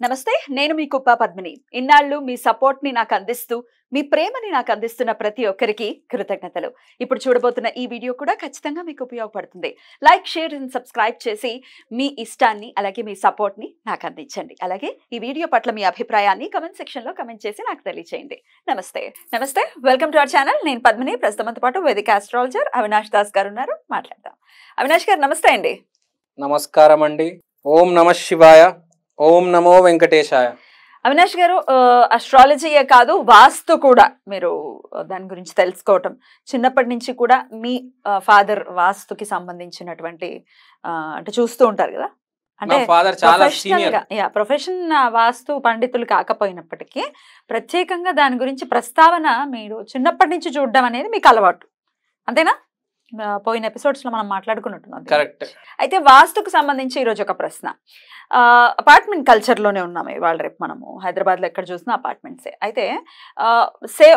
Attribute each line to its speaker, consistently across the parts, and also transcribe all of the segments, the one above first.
Speaker 1: నమస్తే, నేను మీ కుప్ప పద్మిని. ఇన్నాళ్ళు మీ సపోర్ట్ ని నాకు అందిస్తూ, మీ ప్రేమని నాకు అందిస్తున్న ప్రతి ఒక్కరికి కృతజ్ఞతలు. ఇప్పుడు చూడబోతున్న ఈ వీడియో కూడా ఖచ్చితంగా మీకు ఉపయోగపడుతుంది. లైక్, షేర్ అండ్ సబ్స్క్రైబ్ చేసి మీ ఇష్టాన్ని అలాగే మీ సపోర్ట్ ని నాకు అందించండి. అలాగే ఈ వీడియో పట్ల మీ అభిప్రాయాన్ని కమెంట్ సెక్షన్ లో కమెంట్ చేసి నాకు తెలియజేయండి. నమస్తే, వెల్కమ్ టు అవర్ ఛానల్. నేను పద్మిని. ప్రస్తుతంతో పాటు వేదిక ఆస్ట్రాలజర్ అవినాష్ దాస్ గారు ఉన్నారు. మాట్లాడదాం. అవినాష్ గారు నమస్తే అండి.
Speaker 2: నమస్కారం అండి. ఓం నమ శివాయ, ఓం నమో వెంకటేశాయ.
Speaker 1: అవినాష్ గారు, అస్ట్రాలజీయే కాదు, వాస్తు కూడా మీరు దాని గురించి తెలుసుకోవటం, చిన్నప్పటి నుంచి కూడా మీ ఫాదర్ వాస్తుకి సంబంధించినటువంటి అంటే చూస్తూ ఉంటారు కదా, అంటే ప్రొఫెషన్ వాస్తు పండితులు కాకపోయినప్పటికీ ప్రత్యేకంగా దాని గురించి ప్రస్తావన మీరు చిన్నప్పటి నుంచి చూడడం అనేది మీకు అలవాటు, అంతేనా? పోయిన ఎపిసోడ్స్ లో మనం మాట్లాడుకున్నట్టున్నాం.
Speaker 2: కరెక్ట్.
Speaker 1: అయితే వాస్తుకు సంబంధించి ఈరోజు ఒక ప్రశ్న. అపార్ట్మెంట్ కల్చర్ లోనే ఉన్నాము ఇవాళ. రేపు మనము హైదరాబాద్ లో ఎక్కడ చూసినా అపార్ట్మెంట్సే. అయితే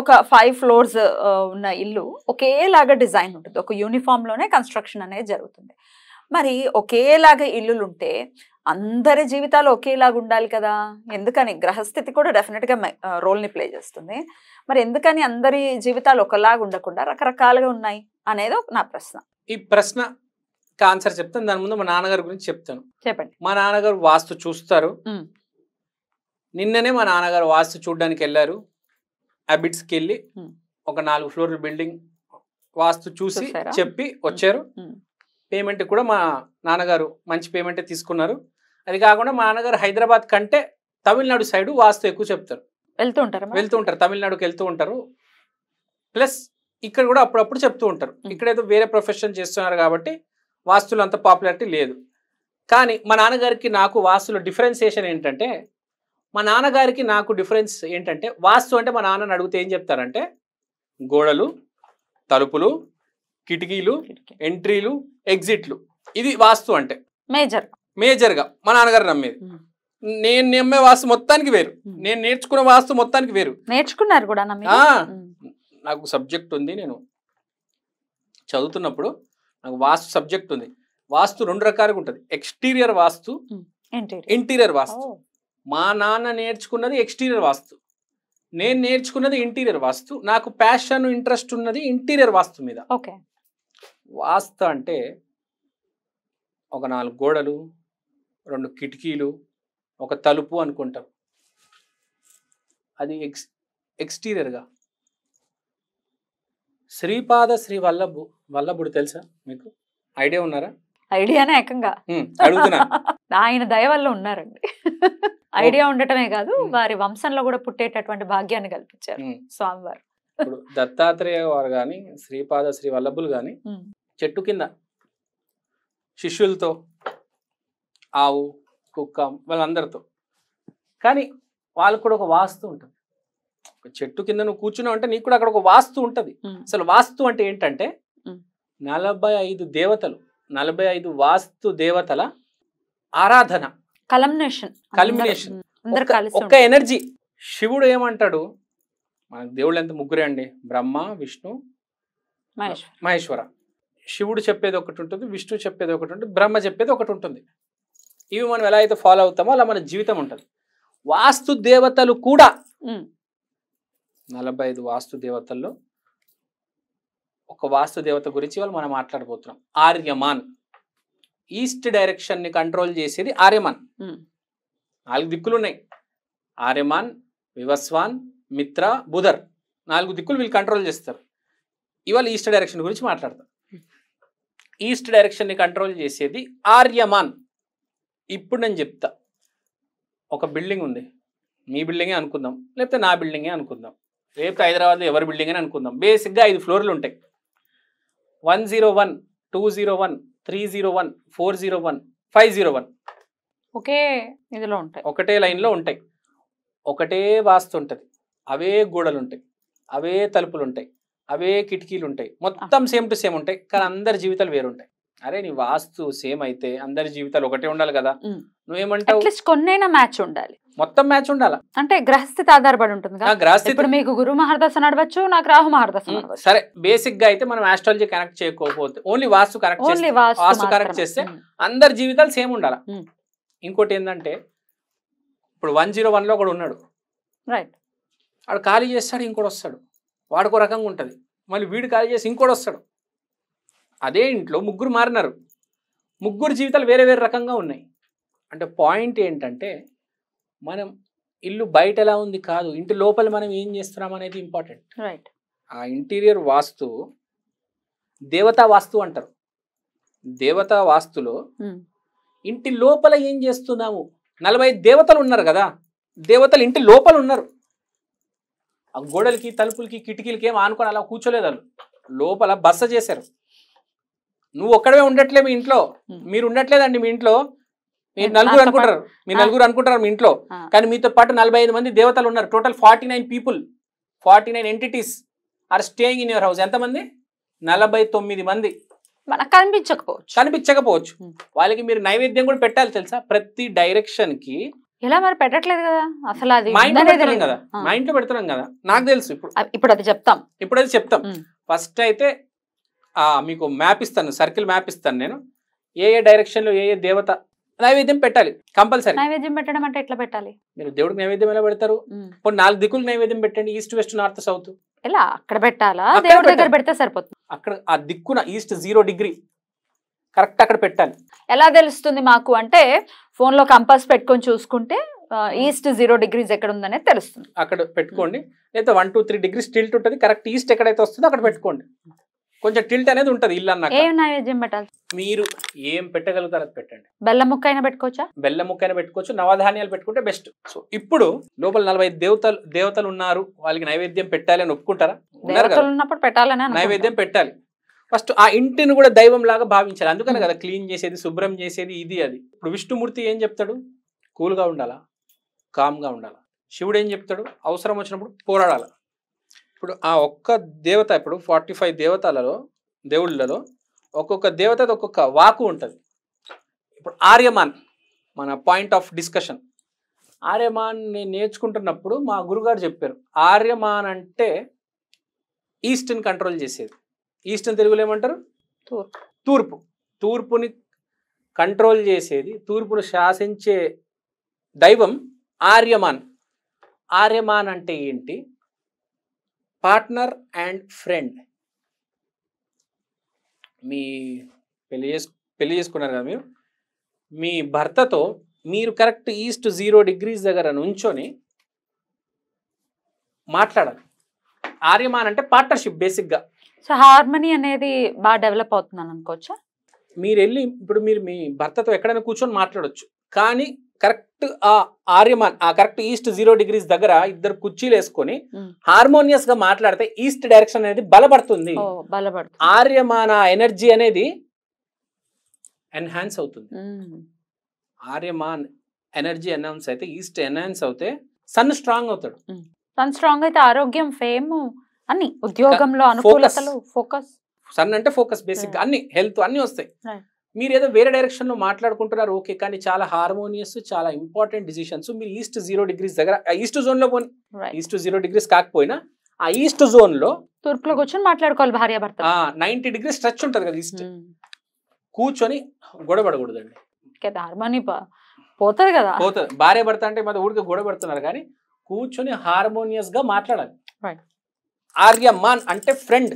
Speaker 1: ఒక 5 floors ఉన్న ఇల్లు ఒకేలాగా డిజైన్ ఉంటుంది, ఒక యూనిఫామ్ లోనే కన్స్ట్రక్షన్ అనేది జరుగుతుంది. మరి ఒకేలాగా ఇల్లులు ఉంటే అందరి జీవితాలు ఒకేలాగా ఉండాలి కదా, ఎందుకని? గ్రహస్థితి కూడా డెఫినెట్ గా రోల్ ని ప్లే చేస్తుంది. మరి ఎందుకని అందరి జీవితాలు ఒకలాగా ఉండకుండా రకరకాలుగా ఉన్నాయి అనేది నా ప్రశ్న.
Speaker 2: ఈ ప్రశ్న ఆన్సర్ చెప్తాను, దాని ముందు మా నాన్నగారి గురించి చెప్తాను.
Speaker 1: చెప్పండి.
Speaker 2: మా నాన్నగారు వాస్తు చూస్తారు. నిన్ననే మా నాన్నగారు వాస్తు చూడడానికి వెళ్ళారు. అబిట్స్కి వెళ్ళి ఒక 4 floor బిల్డింగ్ వాస్తు చూసి చెప్పి వచ్చారు. పేమెంట్ కూడా మా నాన్నగారు మంచి పేమెంటే తీసుకున్నారు. అది కాకుండా మా నాన్నగారు హైదరాబాద్ కంటే తమిళనాడు సైడ్ వాస్తు ఎక్కువ చెప్తారు. వెళ్తూ ఉంటారు, తమిళనాడుకి వెళ్తూ ఉంటారు. ప్లస్ ఇక్కడ కూడా అప్పుడప్పుడు చెప్తూ ఉంటారు. ఇక్కడేదో వేరే ప్రొఫెషన్ చేస్తున్నారు కాబట్టి వాస్తులు అంత పాపులారిటీ లేదు. కానీ మా నాన్నగారికి నాకు వాస్తులో డిఫరెన్సియేషన్ ఏంటంటే, మా నాన్నగారికి నాకు డిఫరెన్స్ ఏంటంటే, వాస్తు అంటే మా నాన్నని అడిగితే ఏం చెప్తారంటే, గోడలు, తలుపులు, కిటికీలు, ఎంట్రీలు, ఎగ్జిట్లు, ఇది వాస్తు అంటే మేజర్గా మా నాన్నగారు నమ్మేది. నేను నమ్మే వాస్తు మొత్తానికి వేరు, నేను నేర్చుకున్న వాస్తు మొత్తానికి వేరు.
Speaker 1: నేర్చుకున్నారు కూడా?
Speaker 2: నాకు సబ్జెక్ట్ ఉంది, నేను చదువుతున్నప్పుడు నాకు వాస్తు సబ్జెక్ట్ ఉంది. వాస్తు 2 రకాలుగా ఉంటుంది, ఎక్స్టీరియర్ వాస్తు, ఇంటీరియర్ వాస్తు. మా నాన్న నేర్చుకున్నది ఎక్స్టీరియర్ వాస్తు, నేను నేర్చుకున్నది ఇంటీరియర్ వాస్తు. నాకు ప్యాషన్, ఇంట్రెస్ట్ ఉన్నది ఇంటీరియర్ వాస్తు మీద. వాస్తు అంటే ఒక 4 గోడలు, 2 కిటికీలు, ఒక తలుపు అనుకుంటాం. అది ఎక్స్టీరియర్గా. శ్రీపాద శ్రీ వల్లభుడు తెలుసా మీకు? ఐడియా ఉన్నారా?
Speaker 1: ఐడియానే ఏకంగా
Speaker 2: అడుగుతున్నా.
Speaker 1: ఆయన దయ వల్ల ఉన్నారండి. ఐడియా ఉండటమే కాదు, వారి వంశంలో కూడా పుట్టేటటువంటి భాగ్యాన్ని కల్పించారు స్వామివారు.
Speaker 2: ఇప్పుడు దత్తాత్రేయ వారు కానీ, శ్రీపాద శ్రీ వల్లభులు కానీ చెట్టు కింద శిష్యులతో, ఆవు, కుక్క, వాళ్ళందరితో. కానీ వాళ్ళకు కూడా ఒక వాస్తు ఉంటుంది. ఒక చెట్టు కింద నువ్వు కూర్చున్నావు అంటే నీకు కూడా అక్కడ ఒక వాస్తు ఉంటుంది. అసలు వాస్తు అంటే ఏంటంటే 45 దేవతలు, 45 వాస్తు దేవతల ఆరాధన, కల్మినేషన్, ఒక్క ఎనర్జీ. శివుడు ఏమంటాడు, మనకు దేవుళ్ళు ఎంత ముగ్గురే అండి, బ్రహ్మ, విష్ణు, మహేశ్వర. శివుడు చెప్పేది ఒకటి ఉంటుంది, విష్ణు చెప్పేది ఒకటి ఉంటుంది, బ్రహ్మ చెప్పేది ఒకటి ఉంటుంది. ఇవి మనం ఎలా అయితే ఫాలో అవుతామో అలా మన జీవితం ఉంటుంది. వాస్తు దేవతలు కూడా 45 వాస్తు దేవతల్లో ఒక వాస్తు దేవత గురించి వాళ్ళు మనం మాట్లాడబోతున్నాం. ఆర్యమాన్. ఈస్ట్ డైరెక్షన్ ని కంట్రోల్ చేసేది ఆర్యమాన్. 4 దిక్కులు ఉన్నాయి. ఆర్యమాన్, వివస్వాన్, మిత్ర, బుధర్, 4 దిక్కులు వీళ్ళు కంట్రోల్ చేస్తారు. ఇవాళ ఈస్ట్ డైరెక్షన్ గురించి మాట్లాడతాం. ఈస్ట్ డైరెక్షన్ ని కంట్రోల్ చేసేది ఆర్యమాన్. ఇప్పుడు నేను చెప్తా. ఒక బిల్డింగ్ ఉంది, మీ బిల్డింగే అనుకుందాం, లేకపోతే నా బిల్డింగే అనుకుందాం, రేపు హైదరాబాద్లో ఎవరి బిల్డింగ్ అని అనుకుందాం. బేసిక్గా 5 floorలు ఉంటాయి. 101, 201, 301, 401, 501
Speaker 1: ఒకే ఇదిలో ఉంటాయి,
Speaker 2: ఒకటే లైన్లో ఉంటాయి. ఒకటే వాస్తు ఉంటుంది, అవే గోడలు ఉంటాయి, అవే తలుపులు ఉంటాయి, అవే కిటికీలు ఉంటాయి, మొత్తం సేమ్ టు సేమ్ ఉంటాయి. కానీ అందరి జీవితాలు వేరుంటాయి. అరే నీ వాస్తు సేమ్ అయితే అందరి జీవితాలు ఒకటే ఉండాలి కదా, నువ్వేమంటావు?
Speaker 1: కొన్నైనా మ్యాచ్ ఉండాలి,
Speaker 2: మొత్తం మ్యాచ్ ఉండాలా?
Speaker 1: అంటే గ్రహస్థితి ఆధారపడి ఉంటుంది. ఇప్పుడు మీకు గురు మహర్దశ నడవచ్చు, నాకు రాహు మహర్దశ నడవచ్చు.
Speaker 2: సరే, బేసిక్ గా అయితే మనం ఆస్ట్రాలజీ కనెక్ట్ చేయకపోతే, ఓన్లీ వాస్తు కనెక్ట్ చేస్తే అందరి జీవితాలు సేమ్ ఉండాలా. ఇంకోటి ఏంటంటే ఇప్పుడు 101లో ఒకడు ఉన్నాడు,
Speaker 1: రైట్,
Speaker 2: వాడు ఖాళీ చేస్తాడు, ఇంకోటి వస్తాడు, వాడికో రకంగా ఉంటుంది. మళ్ళీ వీడు ఖాళీ చేసి ఇంకోటి వస్తాడు. అదే ఇంట్లో ముగ్గురు మారినారు, ముగ్గురు జీవితాలు వేరే వేరే రకంగా ఉన్నాయి. అంటే పాయింట్ ఏంటంటే మనం ఇల్లు బయట ఎలా ఉంది కాదు, ఇంటి లోపల మనం ఏం చేస్తున్నాం అనేది ఇంపార్టెంట్.
Speaker 1: రైట్.
Speaker 2: ఆ ఇంటీరియర్ వాస్తు దేవతా వాస్తు అంటారు. దేవతా వాస్తులో ఇంటి లోపల ఏం చేస్తున్నాము, 40 దేవతలు ఉన్నారు కదా, దేవతలు ఇంటి లోపల ఉన్నారు. ఆ గోడలకి తలుపులకి కిటికీలకి ఏం ఆనుకొని అలా కూర్చోలేదు, వాళ్ళు లోపల బస చేశారు. నువ్వు ఒక్కడే ఉండట్లే మీ ఇంట్లో, మీరు ఉండట్లేదండి మీ ఇంట్లో, మీరు నలుగురు అనుకుంటారు, మీ ఇంట్లో, కానీ మీతో పాటు 45 మంది దేవతలు ఉన్నారు. Total 49 people, 49 entities are staying in your house. ఎంతమంది? 49 మంది. కనిపించకపోవచ్చు. వాళ్ళకి మీరు నైవేద్యం కూడా పెట్టాలి తెలుసా, ప్రతి డైరెక్షన్ కి.
Speaker 1: ఎలా మరి పెట్టట్లేదు కదా అసలు, అది
Speaker 2: మా ఇంట్లో పెడుతున్నాం కదా, నాకు తెలుసు.
Speaker 1: ఇప్పుడు అది చెప్తాం.
Speaker 2: ఫస్ట్ అయితే మీకు మ్యాప్ ఇస్తాను, సర్కిల్ మ్యాప్ ఇస్తాను నేను. ఏ డైరెక్షన్ లో ఏ దేవత నైవేద్యం పెట్టాలి కంపల్సరీ.
Speaker 1: నైవేద్యం పెట్టడం అంటే ఎట్లా పెట్టాలి?
Speaker 2: మీరు దేవుడికి నైవేద్యం ఎలా పెడతారు? 4 దిక్కులు నైవేద్యం పెట్టండి, ఈస్ట్ వెస్ట్ నార్త్ సౌత్.
Speaker 1: ఎలా అక్కడ పెట్టాలా, దేవుడి దగ్గర పెడితే సరిపోతుంది?
Speaker 2: అక్కడ ఆ దిక్కున ఈస్ట్ 0 డిగ్రీ కరెక్ట్ అక్కడ పెట్టాలి.
Speaker 1: ఎలా తెలుస్తుంది మాకు అంటే ఫోన్ లో కంపాస్ పెట్టుకొని చూసుకుంటే ఈస్ట్ 0 డిగ్రీస్ ఎక్కడ ఉందనేది తెలుస్తుంది.
Speaker 2: అక్కడ పెట్టుకోండి. లేదా 1, 2, 3 డిగ్రీస్ టిల్ట్ ఉంటుంది, కరెక్ట్ ఈస్ట్ ఎక్కడైతే వస్తుందో అక్కడ పెట్టుకోండి. కొంచెం టిల్ట్ అనేది ఉంటుంది ఇల్లు అన్నాక.
Speaker 1: ఏం నైవేద్యం పెట్టాలి?
Speaker 2: మీరు ఏం పెట్టగలుగుతారు అది పెట్టండి.
Speaker 1: బెల్లం ముక్క అయినా పెట్టుకోవచ్చా?
Speaker 2: బెల్లం ముక్క అయినా పెట్టుకోవచ్చు, నవధాన్యాలు పెట్టుకుంటే బెస్ట్. సో ఇప్పుడు లోపల 40 దేవతలు ఉన్నారు, వాళ్ళకి నైవేద్యం పెట్టాలి అని ఒప్పుకుంటారా?
Speaker 1: ఉన్నప్పుడు పెట్టాలని
Speaker 2: నైవేద్యం పెట్టాలి. ఫస్ట్ ఆ ఇంటిని కూడా దైవం లాగా భావించాలి. అందుకనే కదా క్లీన్ చేసేది, శుభ్రం చేసేది, ఇది అది. ఇప్పుడు విష్ణుమూర్తి ఏం చెప్తాడు? కూల్గా ఉండాలా, కామ్గా ఉండాలా. శివుడు ఏం చెప్తాడు? అవసరం వచ్చినప్పుడు పోరాడాల. ఇప్పుడు ఆ ఒక్క దేవత, ఇప్పుడు 45 దేవతలలో, దేవుళ్ళలో ఒక్కొక్క దేవత ఒక్కొక్క వాకు ఉంటుంది. ఇప్పుడు ఆర్యమాన్ మన పాయింట్ ఆఫ్ డిస్కషన్. ఆర్యమాన్ నేను నేర్చుకుంటున్నప్పుడు మా గురుగారు చెప్పారు, ఆర్యమాన్ అంటే ఈస్ట్ని కంట్రోల్ చేసేది. ఈస్ట్ని తెలుగులో ఏమంటారు? తూర్పుని కంట్రోల్ చేసేది, తూర్పును శాసించే దైవం ఆర్యమాన్. ఆర్యమాన్ అంటే ఏంటి? Partner and friend. మీ పెళ్లి చేసుకున్నారు కదా మీరు, మీ భర్తతో మీరు కరెక్ట్ ఈస్ట్ 0 డిగ్రీస్ దగ్గర నుంచొని మాట్లాడాలి. ఆర్యమాన్ అంటే పార్ట్నర్షిప్ బేసిక్గా.
Speaker 1: సో హార్మనీ అనేది బాగా డెవలప్ అవుతుందని అనుకోవచ్చా?
Speaker 2: మీరు వెళ్ళి ఇప్పుడు మీరు మీ భర్తతో ఎక్కడైనా కూర్చొని మాట్లాడొచ్చు, కానీ కరెక్ట్ ఆ ఆర్యమాన్ ఆ కరెక్ట్ ఈస్ట్ 0 డిగ్రీస్ దగ్గర ఇద్దరు కుర్చీలు వేసుకొని హార్మోనియస్ గా మాట్లాడితే ఈస్ట్ డైరెక్షన్ అనేది బలపడుతుంది. ఆర్యమాన్ ఎనర్జీ అనేది ఎన్హాన్స్ అవుతుంది. ఆర్యమాన్ ఎనర్జీ ఎన్హాన్స్ అయితే, ఈస్ట్ ఎన్హాన్స్ అవుతే సన్ స్ట్రాంగ్ అవుతాడు.
Speaker 1: సన్ స్ట్రాంగ్ అయితే ఆరోగ్యం, ఫేమ్, అన్ని ఉద్యోగంలో అనుకూలతలు, ఫోకస్.
Speaker 2: సన్ అంటే ఫోకస్ బేసిక్ గా, అన్ని హెల్త్ అన్ని వస్తాయి. మీరు ఏదో వేరే డైరెక్షన్ లో మాట్లాడుకుంటున్నారు ఓకే, కానీ చాలా హార్మోనియస్, చాలా ఇంపార్టెంట్ డిసిషన్స్ మీరు ఈస్ట్ 0 డిగ్రీస్ దగ్గర, ఈస్ట్ జోన్ లో పోనీ, ఈస్ట్ 0 డిగ్రీస్ కాకపోయినా ఆ ఈస్ట్ జోన్ లో
Speaker 1: తూర్పులో కూర్చొని మాట్లాడుకోవాలి భార్య భర్త.
Speaker 2: 90 డిగ్రీస్ స్ట్రెచ్ ఉంటది కదా ఈస్ట్, కూర్చొని గొడవపడకూడదండి.
Speaker 1: హార్మోని పోతుంది కదా,
Speaker 2: పోతుంది. భార్య భర్త అంటే మన ఊరికి గొడవపడుతున్నారు, కానీ కూర్చొని హార్మోనియస్ గా మాట్లాడాలి. ఆర్యమాన్ అంటే ఫ్రెండ్,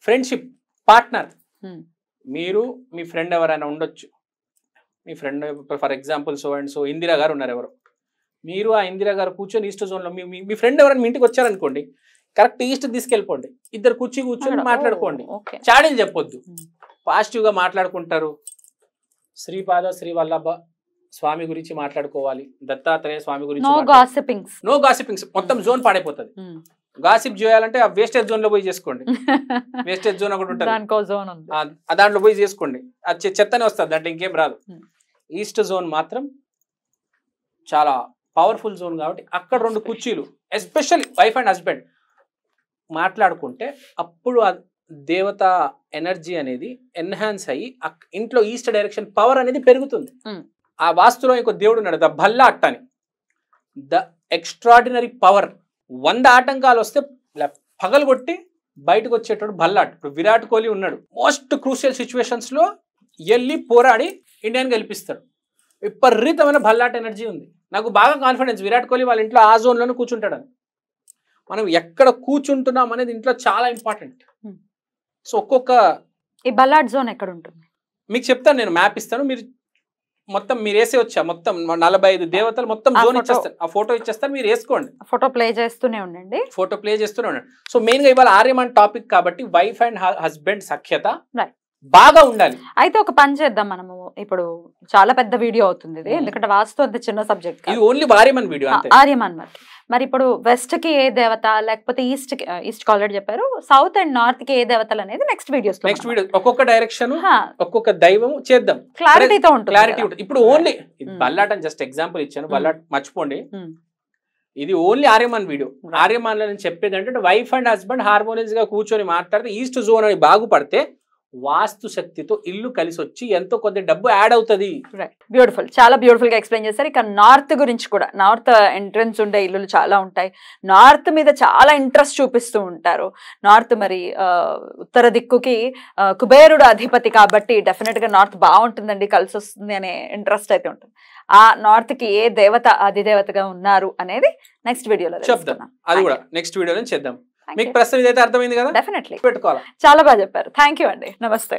Speaker 2: ఫ్రెండ్షిప్, పార్ట్నర్. మీరు మీ ఫ్రెండ్ ఎవరైనా ఉండొచ్చు, మీ friend for example so and so Indira garu ఉన్నారు ఎవరు, మీరు ఆ ఇందిరా గారు కూర్చొని ఈస్ట్ జోన్లో మీ ఫ్రెండ్ ఎవరైనా మీ ఇంటికి వచ్చారనుకోండి, కరెక్ట్ ఈస్ట్ తీసుకెళ్ళిపోండి, ఇద్దరు కూర్చొని మాట్లాడుకోండి, చాడీలు చెప్పొద్దు, పాజిటివ్గా మాట్లాడుకుంటారు. శ్రీపాద శ్రీ వల్లభ స్వామి గురించి మాట్లాడుకోవాలి, దత్తాత్రేయ స్వామి గురించి. నో గాసిపింగ్స్, మొత్తం జోన్ పాడైపోతుంది. గాసిప్ చేయాలంటే ఆ వేస్టేజ్ జోన్ లో పోయి చేసుకోండి. వేస్టేజ్ జోన్ ఒకటి ఉంటుంది, దాంట్లో పోయి చేసుకోండి, అది చెత్తనే వస్తుంది, దాంట్లో ఇంకేం రాదు. ఈస్ట్ జోన్ మాత్రం చాలా పవర్ఫుల్ జోన్ కాబట్టి అక్కడ 2 కుర్చీలు, ఎస్పెషల్లీ వైఫ్ అండ్ హస్బెండ్ మాట్లాడుకుంటే అప్పుడు ఆ దేవత ఎనర్జీ అనేది ఎన్హాన్స్ అయ్యి ఇంట్లో ఈస్ట్ డైరెక్షన్ పవర్ అనేది పెరుగుతుంది. ఆ వాస్తులో ఇంకో దేవుడు ఉన్నాడు, ద భల్లాట్ అని, ద ఎక్స్ట్రాడినరీ పవర్. 100 ఆటంకాలు వస్తే పగలగొట్టి బయటకు వచ్చేటప్పుడు భల్లాట్. ఇప్పుడు విరాట్ కోహ్లీ ఉన్నాడు, మోస్ట్ క్రూషియల్ సిచ్యువేషన్స్ లో వెళ్ళి పోరాడి ఇండియాని గెలిపిస్తాడు. విపరీతమైన భల్లాట్ ఎనర్జీ ఉంది. నాకు బాగా కాన్ఫిడెన్స్ విరాట్ కోహ్లీ వాళ్ళ ఇంట్లో ఆ జోన్లోనే కూర్చుంటాడని. మనం ఎక్కడ కూర్చుంటున్నాం అనేది ఇంట్లో చాలా ఇంపార్టెంట్. సో ఒక్కొక్క
Speaker 1: ఈ బల్లాడ్ జోన్ ఎక్కడ ఉంటుంది
Speaker 2: మీకు చెప్తాను, నేను మ్యాప్ ఇస్తాను, మీరు మొత్తం మీరు వేసే వచ్చా మొత్తం 45 దేవతలు మొత్తం జోన్ ఇచ్చేస్తాను, ఆ ఫోటో ఇచ్చేస్తాను, మీరు వేసుకోండి.
Speaker 1: ఫోటో ప్లే చేస్తూనే ఉండండి.
Speaker 2: సో మెయిన్ గా ఇవాళ ఆర్యమాన్ టాపిక్ కాబట్టి వైఫ్ అండ్ హస్బెండ్ సఖ్యత బాగా ఉండాలి.
Speaker 1: అయితే ఒక పని చేద్దాం మనము, ఇప్పుడు చాలా పెద్ద వీడియో అవుతుంది ఇది, ఎందుకంటే వాస్తు అంత చిన్న సబ్జెక్ట్,
Speaker 2: ఇది ఓన్లీ ఆర్యమాన్ వీడియో.
Speaker 1: ఆర్యమాన్ మరి ఇప్పుడు వెస్ట్ కి ఏ దేవత, లేకపోతే ఈస్ట్ కి ఆల్రెడీ చెప్పారు, సౌత్ అండ్ నార్త్ కి ఏ దేవతలు అనేది నెక్స్ట్ వీడియో
Speaker 2: ఒక్కొక్క డైరెక్షన్ ఒక్కొక్క దైవం చేద్దాం,
Speaker 1: క్లారిటీతో ఉంటుంది.
Speaker 2: క్లారిటీ ఉంటుంది. ఇప్పుడు ఓన్లీ బల్లాట్ అని జస్ట్ ఎగ్జాంపుల్ ఇచ్చాను, బల్లాట్ మర్చిపోండి, ఇది ఓన్లీ ఆర్యమాన్ వీడియో. ఆర్యమాన్ లో నేను చెప్పేది అంటే వైఫ్ అండ్ హస్బెండ్ హార్మోనియస్ గా కూర్చొని మాట్లాడితే ఈస్ట్ జోన్ అని బాగుపడితే వాస్తు శక్తితో ఇల్లు కలిసి వచ్చి ఎంతో కొద్ది డబ్బు యాడ్ అవుతుంది.
Speaker 1: బ్యూటిఫుల్, చాలా బ్యూటిఫుల్ గా ఎక్స్ప్లెయిన్ చేశారు. ఇక నార్త్ గురించి కూడా, నార్త్ ఎంట్రన్స్ ఉండే ఇల్లులు చాలా ఉంటాయి, నార్త్ మీద చాలా ఇంట్రెస్ట్ చూపిస్తూ ఉంటారు. నార్త్ మరి ఉత్తర దిక్కుకి కుబేరుడు అధిపతి కాబట్టి డెఫినెట్ గా నార్త్ బాగుంటుందండి, కలిసి వస్తుంది అనే ఇంట్రెస్ట్ అయితే ఉంటుంది. ఆ నార్త్ కి ఏ దేవత అధిదేవతగా ఉన్నారు అనేది నెక్స్ట్ వీడియోలో
Speaker 2: చెప్తాం, అది కూడా నెక్స్ట్ వీడియోలో చేద్దాం. మీకు ప్రశ్న ఇదైతే అర్థమైంది కదా,
Speaker 1: డెఫినెట్లీ
Speaker 2: పెట్టుకోవాలి.
Speaker 1: చాలా బాగా చెప్పారు. థ్యాంక్ యూ అండి. నమస్తే.